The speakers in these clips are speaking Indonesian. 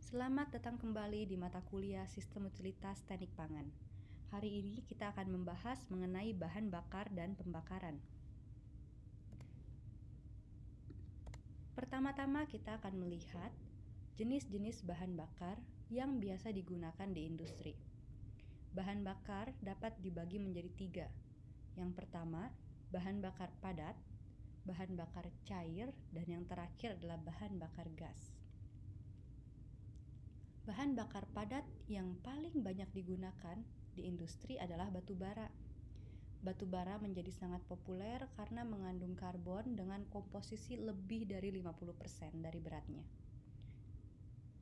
Selamat datang kembali di mata kuliah Sistem Utilitas Teknik Pangan. Hari ini kita akan membahas mengenai bahan bakar dan pembakaran. Pertama-tama kita akan melihat jenis-jenis bahan bakar yang biasa digunakan di industri. Bahan bakar dapat dibagi menjadi 3. Yang pertama, bahan bakar padat, bahan bakar cair, dan yang terakhir adalah bahan bakar gas. Bahan bakar padat yang paling banyak digunakan di industri adalah batu bara. Batu bara menjadi sangat populer karena mengandung karbon dengan komposisi lebih dari 50% dari beratnya.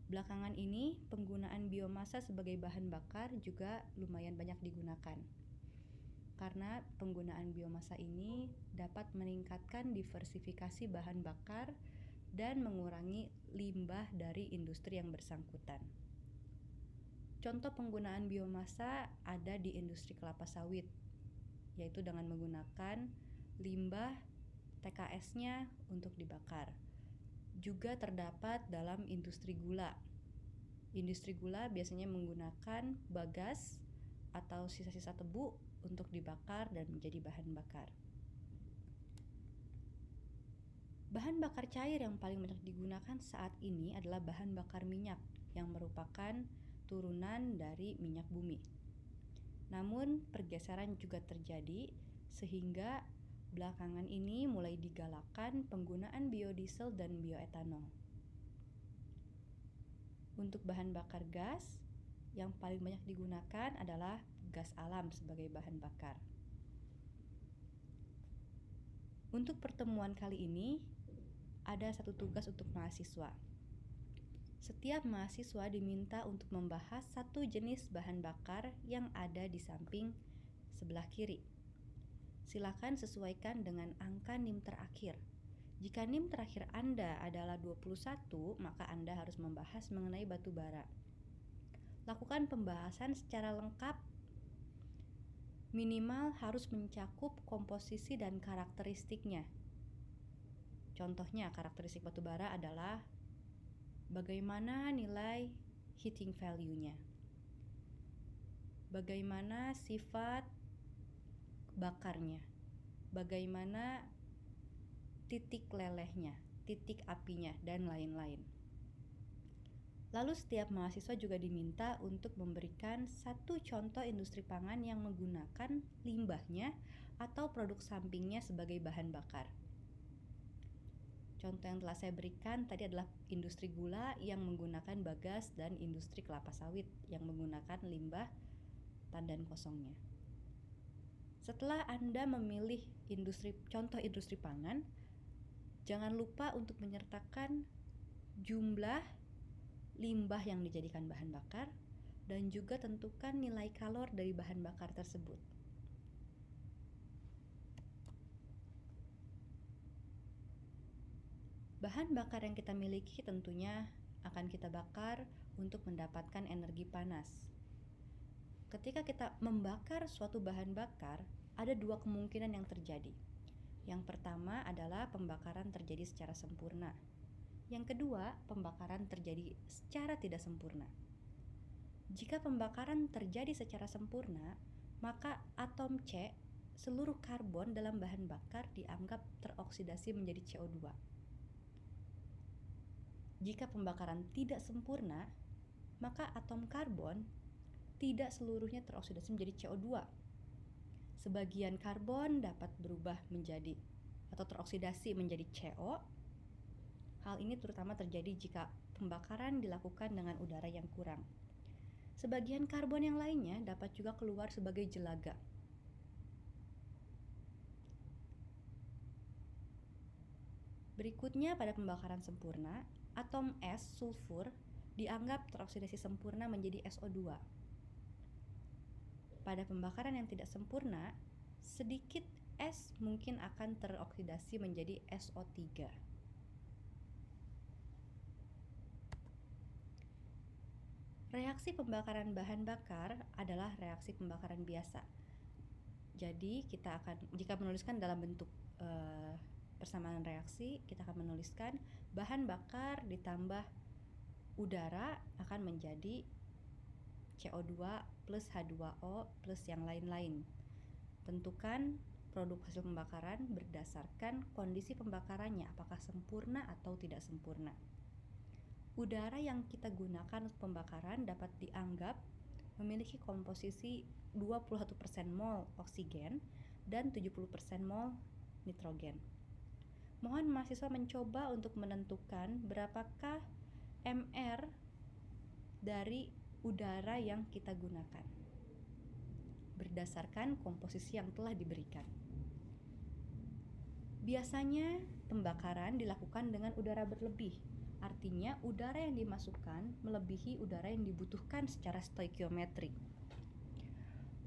Belakangan ini, penggunaan biomasa sebagai bahan bakar juga lumayan banyak digunakan. Karena penggunaan biomasa ini dapat meningkatkan diversifikasi bahan bakar dan mengurangi limbah dari industri yang bersangkutan. Contoh penggunaan biomasa ada di industri kelapa sawit, yaitu dengan menggunakan limbah TKS-nya untuk dibakar. Juga terdapat dalam industri gula. Industri gula biasanya menggunakan bagas atau sisa-sisa tebu untuk dibakar dan menjadi bahan bakar. Bahan bakar cair yang paling banyak digunakan saat ini adalah bahan bakar minyak yang merupakan turunan dari minyak bumi. Namun pergeseran juga terjadi sehingga belakangan ini mulai digalakkan penggunaan biodiesel dan bioetanol. Untuk bahan bakar gas, yang paling banyak digunakan adalah gas alam sebagai bahan bakar. Untuk pertemuan kali ini, ada satu tugas untuk mahasiswa. Setiap mahasiswa diminta untuk membahas satu jenis bahan bakar yang ada di samping sebelah kiri. Silakan sesuaikan dengan angka NIM terakhir. Jika NIM terakhir Anda adalah 21, maka Anda harus membahas mengenai batu bara. Lakukan pembahasan secara lengkap. Minimal harus mencakup komposisi dan karakteristiknya. Contohnya, karakteristik batu bara adalah bagaimana nilai heating value-nya, bagaimana sifat bakarnya, bagaimana titik lelehnya, titik apinya, dan lain-lain. Lalu setiap mahasiswa juga diminta untuk memberikan satu contoh industri pangan yang menggunakan limbahnya atau produk sampingnya sebagai bahan bakar. Contoh yang telah saya berikan tadi adalah industri gula yang menggunakan bagas dan industri kelapa sawit yang menggunakan limbah tandan kosongnya. Setelah Anda memilih contoh industri pangan, jangan lupa untuk menyertakan jumlah limbah yang dijadikan bahan bakar dan juga tentukan nilai kalor dari bahan bakar tersebut. Bahan bakar yang kita miliki tentunya akan kita bakar untuk mendapatkan energi panas. Ketika kita membakar suatu bahan bakar, ada 2 kemungkinan yang terjadi. Yang pertama adalah pembakaran terjadi secara sempurna. Yang kedua, pembakaran terjadi secara tidak sempurna. Jika pembakaran terjadi secara sempurna, maka atom C, seluruh karbon dalam bahan bakar dianggap teroksidasi menjadi CO2. Jika pembakaran tidak sempurna, maka atom karbon tidak seluruhnya teroksidasi menjadi CO2. Sebagian karbon dapat berubah menjadi atau teroksidasi menjadi CO. Hal ini terutama terjadi jika pembakaran dilakukan dengan udara yang kurang. Sebagian karbon yang lainnya dapat juga keluar sebagai jelaga. Berikutnya, pada pembakaran sempurna, atom S sulfur dianggap teroksidasi sempurna menjadi SO2. Pada pembakaran yang tidak sempurna, sedikit S mungkin akan teroksidasi menjadi SO3. Reaksi pembakaran bahan bakar adalah reaksi pembakaran biasa. Jadi jika menuliskan dalam bentuk persamaan reaksi, kita akan menuliskan bahan bakar ditambah udara akan menjadi CO2 plus H2O plus yang lain-lain. Tentukan produk hasil pembakaran berdasarkan kondisi pembakarannya, apakah sempurna atau tidak sempurna. Udara yang kita gunakan untuk pembakaran dapat dianggap memiliki komposisi 21% mol oksigen dan 70% mol nitrogen. Mohon mahasiswa mencoba untuk menentukan berapakah MR dari udara yang kita gunakan berdasarkan komposisi yang telah diberikan. Biasanya pembakaran dilakukan dengan udara berlebih. Artinya udara yang dimasukkan melebihi udara yang dibutuhkan secara stoikiometrik.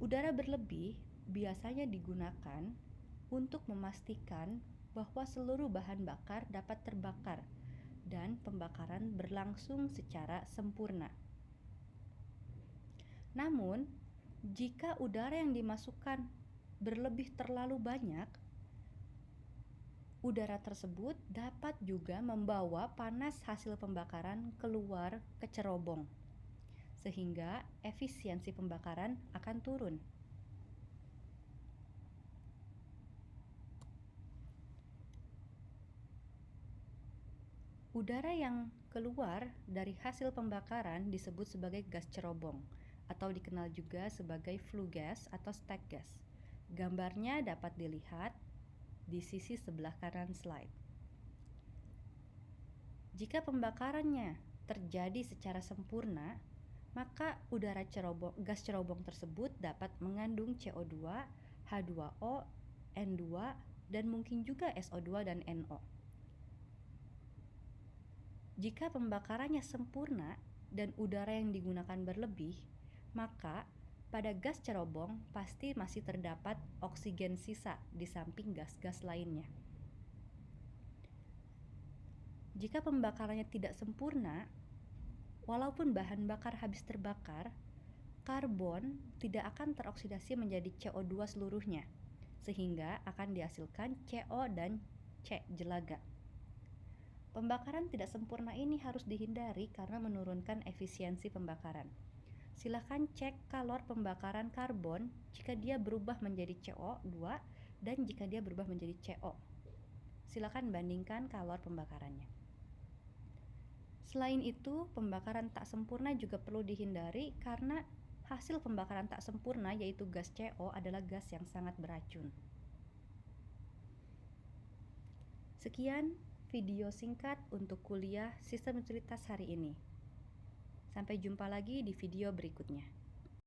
Udara berlebih biasanya digunakan untuk memastikan bahwa seluruh bahan bakar dapat terbakar dan pembakaran berlangsung secara sempurna. Namun, jika udara yang dimasukkan berlebih terlalu banyak, udara tersebut dapat juga membawa panas hasil pembakaran keluar ke cerobong, sehingga efisiensi pembakaran akan turun. Udara yang keluar dari hasil pembakaran disebut sebagai gas cerobong atau dikenal juga sebagai flue gas atau stack gas. Gambarnya dapat dilihat di sisi sebelah kanan slide. Jika pembakarannya terjadi secara sempurna, maka gas cerobong tersebut dapat mengandung CO2, H2O, N2, dan mungkin juga SO2 dan NO. Jika pembakarannya sempurna dan udara yang digunakan berlebih, maka pada gas cerobong pasti masih terdapat oksigen sisa di samping gas-gas lainnya. Jika pembakarannya tidak sempurna, walaupun bahan bakar habis terbakar, karbon tidak akan teroksidasi menjadi CO2 seluruhnya, sehingga akan dihasilkan CO dan C jelaga. Pembakaran tidak sempurna ini harus dihindari karena menurunkan efisiensi pembakaran. Silakan cek kalor pembakaran karbon jika dia berubah menjadi CO2 dan jika dia berubah menjadi CO. Silakan bandingkan kalor pembakarannya. Selain itu, pembakaran tak sempurna juga perlu dihindari karena hasil pembakaran tak sempurna yaitu gas CO adalah gas yang sangat beracun. Sekian video singkat untuk kuliah Sistem Utilitas hari ini. Sampai jumpa lagi di video berikutnya.